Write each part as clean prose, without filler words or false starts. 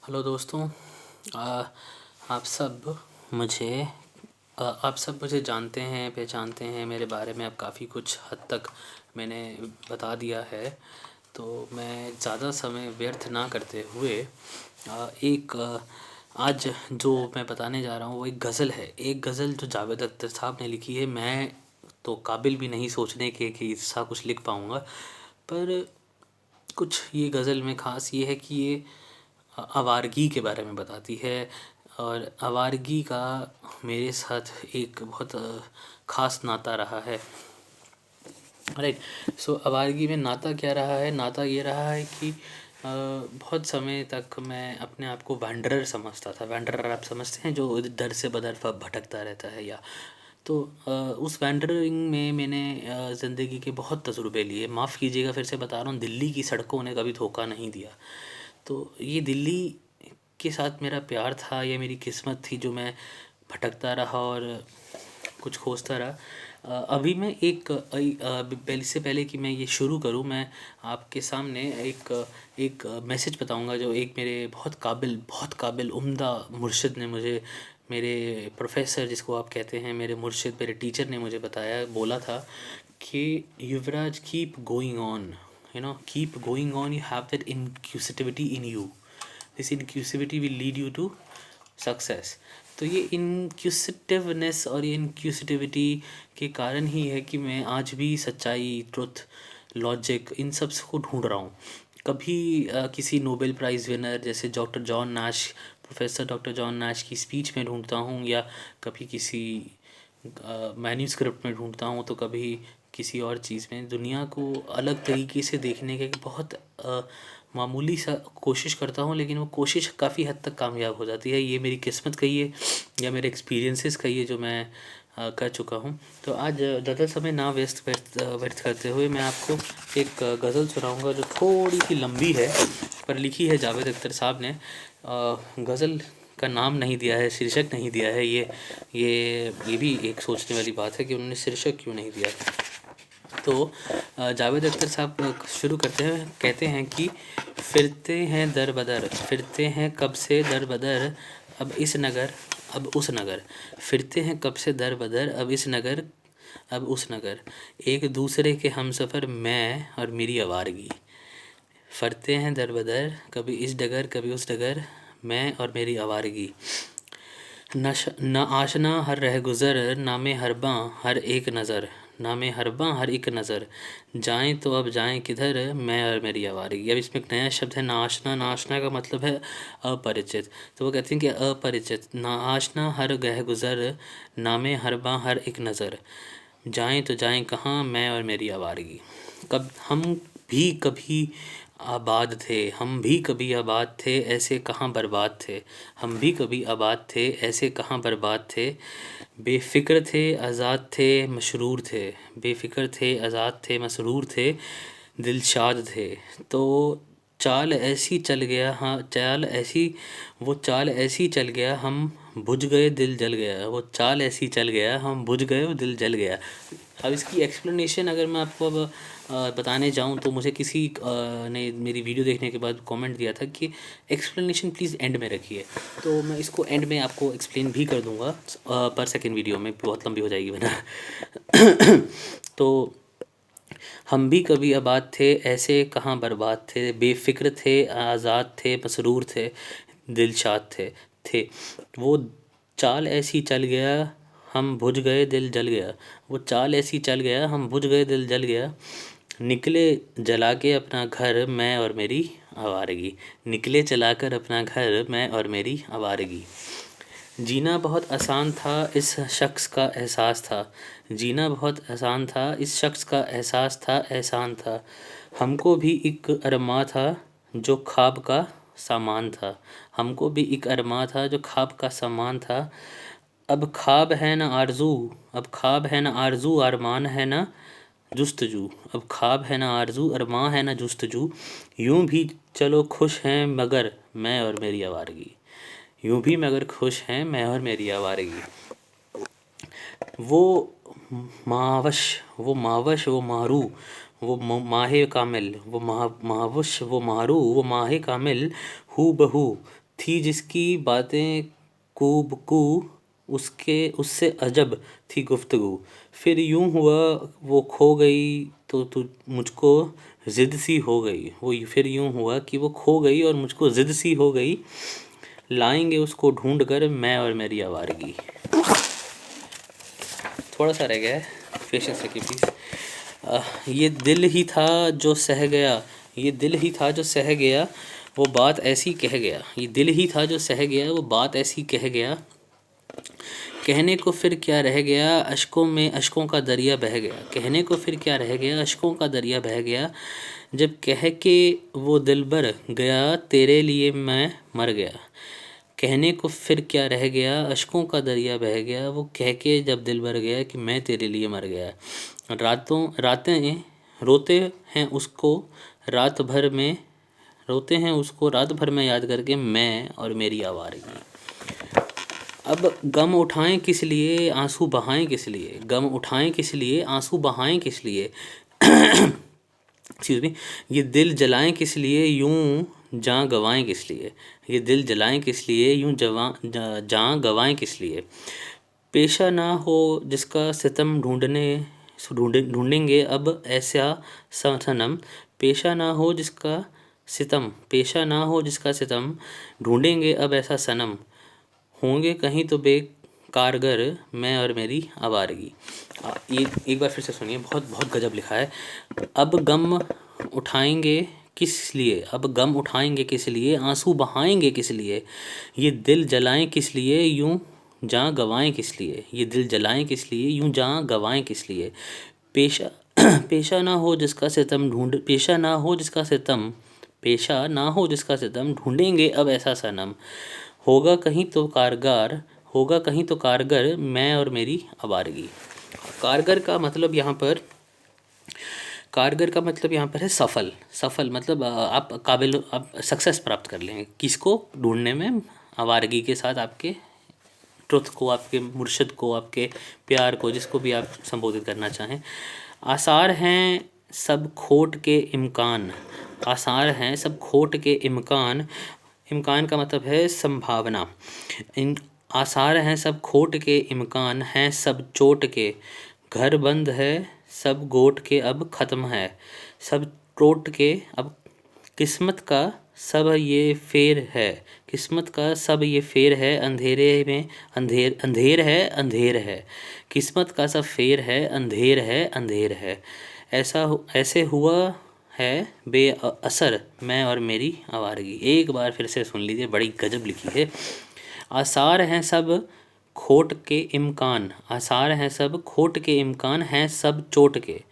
Hello दोस्तों। आ, आप सब मुझे आप सब मुझे जानते हैं, पहचानते हैं। मेरे बारे में अब काफ़ी कुछ हद तक मैंने बता दिया है। तो मैं ज़्यादा समय व्यर्थ ना करते हुए आज जो मैं बताने जा रहा हूँ वो एक गज़ल है। एक गज़ल जो जावेद अख्तर साहब ने लिखी है। मैं तो काबिल भी नहीं सोचने के कि ऐसा कुछ लिख पाऊँगा, पर कुछ ये गज़ल में ख़ास ये है कि ये आवारगी के बारे में बताती है। और आवारगी का मेरे साथ एक बहुत ख़ास नाता रहा है। राइट। सो आवारगी में नाता क्या रहा है? नाता ये रहा है कि बहुत समय तक मैं अपने आप को वैंडरर समझता था। वैंडरर आप समझते हैं, जो इधर से बदर भटकता रहता है। या तो उस वैंडरिंग में मैंने ज़िंदगी के बहुत तजुर्बे लिए। माफ़ कीजिएगा, फिर से बता रहा हूँ, दिल्ली की सड़कों ने कभी धोखा नहीं दिया। तो ये दिल्ली के साथ मेरा प्यार था, ये मेरी किस्मत थी जो मैं भटकता रहा और कुछ खोजता रहा। अभी मैं पहले से पहले कि मैं ये शुरू करूँ, मैं आपके सामने एक मैसेज बताऊंगा जो एक मेरे बहुत काबिल उम्दा मुर्शिद ने मुझे, मेरे प्रोफेसर जिसको आप कहते हैं, मेरे मुर्शिद, मेरे टीचर ने मुझे बोला था कि Yuvraj, keep going on, keep going on, you have that inquisitivity in you, this inquisitivity will lead you to success. तो ये इंक्यूसिटिवनेस और ये इंक्यूसिटिविटी के कारण ही है कि मैं आज भी सच्चाई, ट्रुथ, लॉजिक, इन सब को ढूंढ रहा हूँ। कभी किसी नोबेल प्राइज़ विनर जैसे doctor John Nash, professor doctor John Nash की स्पीच में ढूंढता हूँ, या कभी किसी मैन्यूस्क्रिप्ट में ढूंढता हूँ, तो कभी किसी और चीज़ में। दुनिया को अलग तरीके से देखने का एक बहुत मामूली सा कोशिश करता हूँ, लेकिन वो कोशिश काफ़ी हद तक कामयाब हो जाती है। ये मेरी किस्मत कहिए या मेरे एक्सपीरियंसेस कहिए जो मैं कर चुका हूँ। तो आज ज़्यादा समय ना व्यर्थ करते हुए मैं आपको एक गज़ल सुनाऊँगा जो थोड़ी सी लंबी है, पर लिखी है जावेद अख्तर साहब ने। गज़ल का नाम नहीं दिया है, शीर्षक नहीं दिया है। ये भी एक सोचने वाली बात है कि उन्होंने शीर्षक क्यों नहीं दिया। तो जावेद अख्तर साहब शुरू करते हैं, कहते हैं कि फिरते हैं दर बदर, फिरते हैं कब से दर बदर, अब इस नगर अब उस नगर, फिरते हैं कब से दर बदर, अब इस नगर अब उस नगर, एक दूसरे के हमसफ़र मैं और मेरी आवारगी। फरते हैं दर बदर, कभी इस डगर कभी उस डगर, मैं और मेरी आवारगी। न आशना हर रह गुज़र, नामे हरबां हर एक नज़र, नामे हरबां हर एक नज़र, जाएं तो अब जाएं किधर, मैं और मेरी आवारगी। अब इसमें एक नया शब्द है नाशना। नाशना का मतलब है अपरिचित। तो वो कहते हैं कि अपरिचित, ना आशना हर गह गुज़र, नामे हरबां हर एक नज़र, जाएं तो जाएं कहाँ, मैं और मेरी आवारगी। कब हम भी कभी आबाद थे, हम भी कभी आबाद थे, ऐसे कहाँ बर्बाद थे, हम भी कभी आबाद थे, ऐसे कहाँ बर्बाद थे, बेफ़िक्र थे आज़ाद थे मशरूर थे, बेफ़िक्र थे आज़ाद थे मसरूर थे, दिलशाद थे। तो चाल ऐसी चल गया, हाँ चाल ऐसी, वो चाल ऐसी चल गया, हम बुझ गए दिल जल गया, वो चाल ऐसी चल गया, हम बुझ गए वो दिल जल गया। अब इसकी एक्सप्लेनेशन अगर मैं आपको अब बताने जाऊं, तो मुझे किसी ने मेरी वीडियो देखने के बाद कमेंट दिया था कि एक्सप्लेनेशन प्लीज़ एंड में रखिए। तो मैं इसको एंड में आपको एक्सप्लेन भी कर दूंगा, पर सेकंड वीडियो में, बहुत लंबी हो जाएगी वरना। तो हम भी कभी आबाद थे, ऐसे कहाँ बर्बाद थे, बेफ़िक्र थे आज़ाद थे मसरूर थे, दिलशाद थे। वो चाल ऐसी चल गया, हम बुझ गए दिल जल गया, वो चाल ऐसी चल गया, हम बुझ गए दिल जल गया, निकले जला के अपना घर मैं और मेरी आवारगी, निकले चलाकर अपना घर मैं और मेरी आवारगी। जीना बहुत आसान था इस शख्स का एहसास था, जीना बहुत आसान था इस शख्स का एहसास था, एहसान था। हमको भी एक अरमा था जो ख्वाब का सामान था, हमको भी एक अरमा था जो ख्वाब का सामान था। अब ख्वाब है ना आरज़ू, अब ख्वाब है ना आरज़ू, अरमान है ना जुस्तजू, अब ख्वाब है ना आरज़ू, अरमान है ना जुस्तजू, यूं भी चलो खुश हैं मगर मैं और मेरी आवारगी, यूं भी मगर खुश हैं मैं और मेरी आवारगी। वो महावश, वो मावश, वो मारू, वो माहे कामिल, वो महावश, वो मारू, वो माहे कामिल, हू बहू थी जिसकी बातें कूबकू, उससे अजब थी गुफ्तगू। फिर यूं हुआ वो खो गई तो तू मुझको ज़िद सी हो गई। फिर यूं हुआ कि वो खो गई और मुझको ज़िद सी हो गई। लाएंगे उसको ढूंढ कर मैं और मेरी आवारगी। थोड़ा सा रह गया है, पेशेंस रखिए प्लीज़। ये दिल ही था जो सह गया, ये दिल ही था जो सह गया, वो बात ऐसी कह गया। ये दिल ही था जो सह गया, वो बात ऐसी कह गया। कहने को फिर क्या रह गया, अशकों में अशकों का दरिया बह गया। कहने को फिर क्या रह गया, अशकों का दरिया बह गया। जब कह के वो दिलबर गया, तेरे लिए मैं मर गया। कहने को फिर क्या रह गया, अशकों का दरिया बह गया। वो कह के जब दिलबर गया कि मैं तेरे लिए मर गया। रातें रोते हैं उसको रात भर में, रोते हैं उसको रात भर में याद करके मैं और मेरी आवारगी। अब गम उठाएं किस लिए, आंसू बहाएं किस लिए। गम उठाएं किस लिए, आंसू बहाएं किस लिए। Excuse me. ये दिल जलाएं किस लिए, यूं जान गवाएं किस लिए। ये दिल जलाएं किस लिए, यूं जान गवाएं किस लिए। पेशा ना हो जिसका सितम ढूंढेंगे अब ऐसा सनम। पेशा ना हो जिसका सितम, पेशा ना हो जिसका सितम, ढूंढेंगे अब ऐसा सनम। होंगे कहीं तो बेकारगर मैं और मेरी आवारगी। ये एक बार फिर से सुनिए, बहुत बहुत गजब लिखा है। अब गम उठाएंगे किस लिए, अब गम उठाएंगे किस लिए, आंसू बहाएंगे किस लिए। ये दिल जलाएं किस लिए, यूं जान गवाएं किस लिए। ये दिल जलाएं किस लिए, यूं जान गवाएं किस लिए। पेशा पेशा ना हो जिसका सितम पेशा ना हो जिसका सितम, पेशा ना हो जिसका सितम, ढूंढेंगे अब ऐसा सनम। होगा कहीं तो कारगर, होगा कहीं तो कारगर मैं और मेरी आवारगी। कारगर का मतलब यहाँ पर, कारगर का मतलब यहाँ पर है सफल। सफल मतलब आप काबिल, आप सक्सेस प्राप्त कर लेंगे किसको ढूंढने में, आवारगी के साथ आपके ट्रुथ को, आपके मुर्शिद को, आपके प्यार को, जिसको भी आप संबोधित करना चाहें। आसार हैं सब खोट के इम्कान, आसार हैं सब खोट के इम्कान। इम्कान का मतलब है संभावना। इन आसार हैं सब खोट के इम्कान, हैं सब चोट के। घर बंद है सब गोट के अब ख़त्म है, सब टोट के अब। किस्मत का सब ये फेर है, किस्मत का सब ये फेर है। अंधेरे में अंधेर है, अंधेर है। किस्मत का सब फेर है, अंधेर है, अंधेर है। ऐसे हुआ है बेअसर मैं और मेरी आवारगी। एक बार फिर से सुन लीजिए, बड़ी गजब लिखी है। आसार हैं सब खोट के इम्कान, आसार हैं सब खोट के इम्कान, हैं सब चोट के।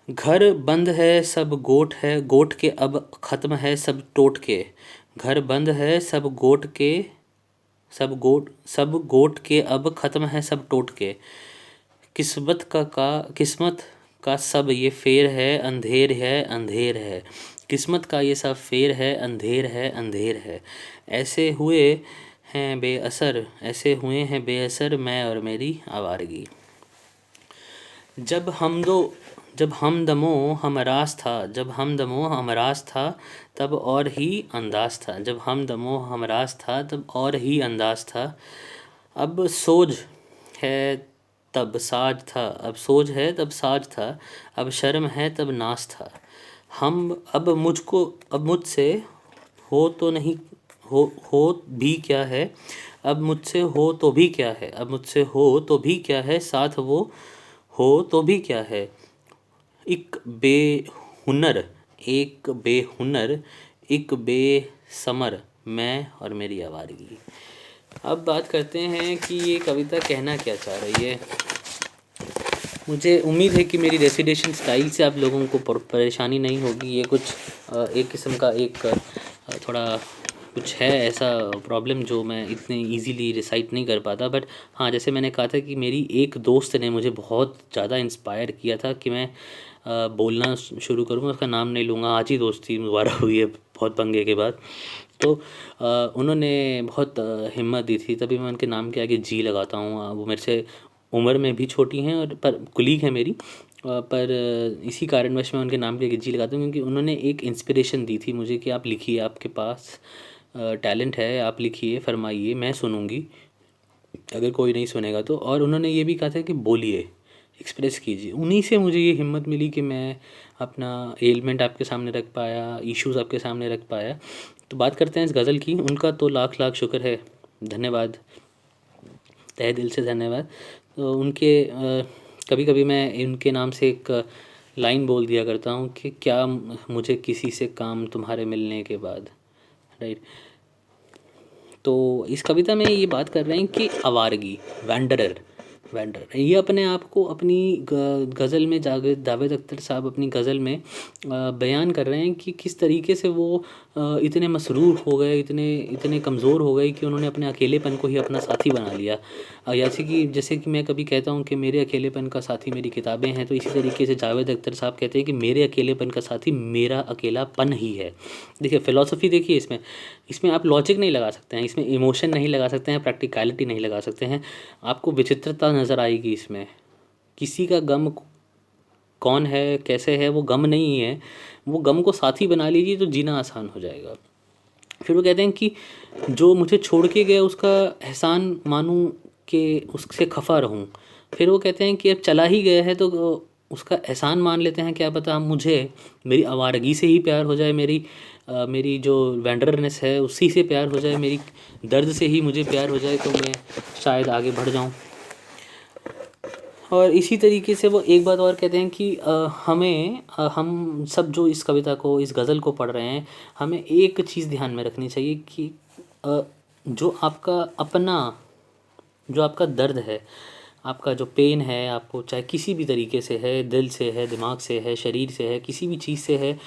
घर बंद है सब गोट है, गोट के अब ख़त्म है सब टोट के। घर बंद है सब गोट के, सब गोट के अब ख़त्म है सब टोट के। किस्मत का सब ये फेर है, अंधेर है, अंधेर है। किस्मत का ये सब फेर है, अंधेर है, अंधेर है। ऐसे हुए हैं बेअसर, ऐसे हुए हैं बेअसर मैं और मेरी आवारगी। जब हमदमो हमराज था, जब हमदमो हमराज था, तब और ही अंदाज था। जब हमदमो हमराज था, तब और ही अंदाज था। अब सोज है तब साज था, अब सोज है तब साज था। अब शर्म है तब नाज था। अब मुझसे हो तो नहीं, हो भी क्या है। अब मुझसे हो तो भी क्या है, अब मुझसे हो तो भी क्या है। साथ वो हो तो भी क्या है। एक बेहुनर एक बेसमर मैं और मेरी आवारगी। अब बात करते हैं कि ये कविता कहना क्या चाह रही है। मुझे उम्मीद है कि मेरी रेसिटेशन स्टाइल से आप लोगों को परेशानी नहीं होगी। ये कुछ एक किस्म का एक थोड़ा कुछ है ऐसा प्रॉब्लम जो मैं इतने इजीली रिसाइट नहीं कर पाता। बट हाँ, जैसे मैंने कहा था कि मेरी एक दोस्त ने मुझे बहुत ज़्यादा इंस्पायर किया था कि मैं बोलना शुरू करूँ। उसका नाम नहीं लूँगा, आज ही दोस्ती दोबारा हुई है बहुत पंगे के बाद। तो उन्होंने बहुत हिम्मत दी थी, तभी मैं उनके नाम के आगे जी लगाता हूँ। वो मेरे से उम्र में भी छोटी हैं और पर कुलीग है मेरी, पर इसी कारणवश मैं उनके नाम के आगे जी लगाता हूँ क्योंकि उन्होंने एक इंस्पिरेशन दी थी मुझे कि आप लिखिए, आपके पास टैलेंट है, आप लिखिए, फरमाइए, मैं सुनूंगी अगर कोई नहीं सुनेगा तो। और उन्होंने ये भी कहा था कि बोलिए, एक्सप्रेस कीजिए। उन्हीं से मुझे ये हिम्मत मिली कि मैं अपना एलिमेंट आपके सामने रख पाया, इश्यूज़ आपके सामने रख पाया। तो बात करते हैं इस गज़ल की। उनका तो लाख लाख शुक्र है, धन्यवाद, तहे दिल से धन्यवाद। तो उनके कभी कभी मैं इनके नाम से एक लाइन बोल दिया करता हूँ कि क्या मुझे किसी से काम तुम्हारे मिलने के बाद, राइट। तो इस कविता में ये बात कर रहे हैं कि आवारगी, वैंडरर, वैंडर, ये अपने आप को अपनी गज़ल में जावेद अख्तर साहब अपनी गज़ल में बयान कर रहे हैं कि किस तरीके से वो इतने मसरूफ़ हो गए, इतने इतने कमज़ोर हो गए कि उन्होंने अपने अकेलेपन को ही अपना साथी बना लिया। जैसे कि मैं कभी कहता हूँ कि मेरे अकेलेपन का साथी मेरी किताबें हैं, तो इसी तरीके से जावेद अख्तर साहब कहते हैं कि मेरे अकेलेपन का साथी मेरा अकेलापन ही है। देखिए फ़िलॉसफ़ी, देखिए इसमें इसमें आप लॉजिक नहीं लगा सकते हैं, इसमें इमोशन नहीं लगा सकते हैं, प्रैक्टिकलिटी नहीं लगा सकते हैं। आपको विचित्रता नज़र आएगी इसमें। किसी का गम कौन है, कैसे है, वो गम नहीं है, वो गम को साथी बना लीजिए तो जीना आसान हो जाएगा। फिर वो कहते हैं कि जो मुझे छोड़ के गया उसका एहसान मानूं कि उससे खफा रहूं। फिर वो कहते हैं कि अब चला ही गया है तो उसका एहसान मान लेते हैं, क्या पता मुझे मेरी आवारगी से ही प्यार हो जाए, मेरी जो वेंडरनेस है उसी से प्यार हो जाए, मेरी दर्द से ही मुझे प्यार हो जाए, तो मैं शायद आगे बढ़ जाऊं। और इसी तरीके से वो एक बात और कहते हैं कि हम सब जो इस कविता को, इस गज़ल को पढ़ रहे हैं, हमें एक चीज़ ध्यान में रखनी चाहिए कि अ, जो आपका अपना जो आपका दर्द है, आपका जो पेन है, आपको चाहे किसी भी तरीके से है, दिल से है, दिमाग से है, शरीर से है, किसी भी चीज़ से है,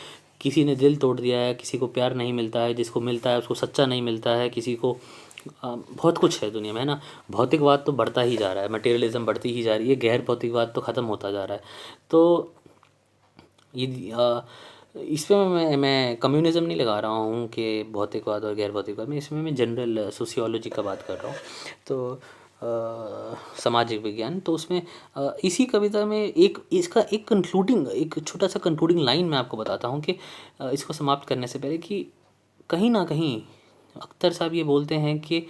किसी ने दिल तोड़ दिया है, किसी को प्यार नहीं मिलता है, जिसको मिलता है उसको सच्चा नहीं मिलता है, किसी को बहुत कुछ है दुनिया में, है ना। भौतिकवाद तो बढ़ता ही जा रहा है, मटेरियलिज्म बढ़ती ही जा रही है, गैर भौतिकवाद तो ख़त्म होता जा रहा है। तो ये इसमें मैं कम्युनिज़्म नहीं लगा रहा हूँ कि भौतिकवाद और गैर भौतिकवाद में, इसमें मैं जनरल सोशियोलॉजी का बात कर रहा हूँ। तो सामाजिक विज्ञान, तो उसमें इसी कविता में एक छोटा सा कंक्लूडिंग लाइन मैं आपको बताता हूँ कि इसको समाप्त करने से पहले कि कहीं ना कहीं अख्तर साहब ये बोलते हैं कि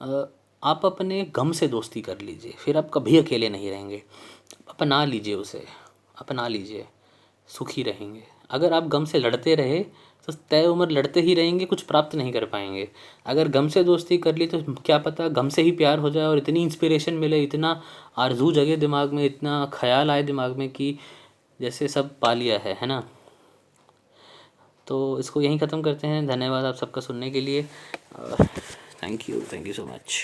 आप अपने गम से दोस्ती कर लीजिए, फिर आप कभी अकेले नहीं रहेंगे। अपना लीजिए उसे, अपना लीजिए, सुखी रहेंगे। अगर आप गम से लड़ते रहे तो तय उम्र लड़ते ही रहेंगे, कुछ प्राप्त नहीं कर पाएंगे। अगर गम से दोस्ती कर ली तो क्या पता गम से ही प्यार हो जाए और इतनी इंस्पिरेशन मिले, इतना आरजू जगे दिमाग में, इतना ख्याल आए दिमाग में कि जैसे सब पा लिया है ना। तो इसको यहीं ख़त्म करते हैं। धन्यवाद आप सबका सुनने के लिए। Thank you so much.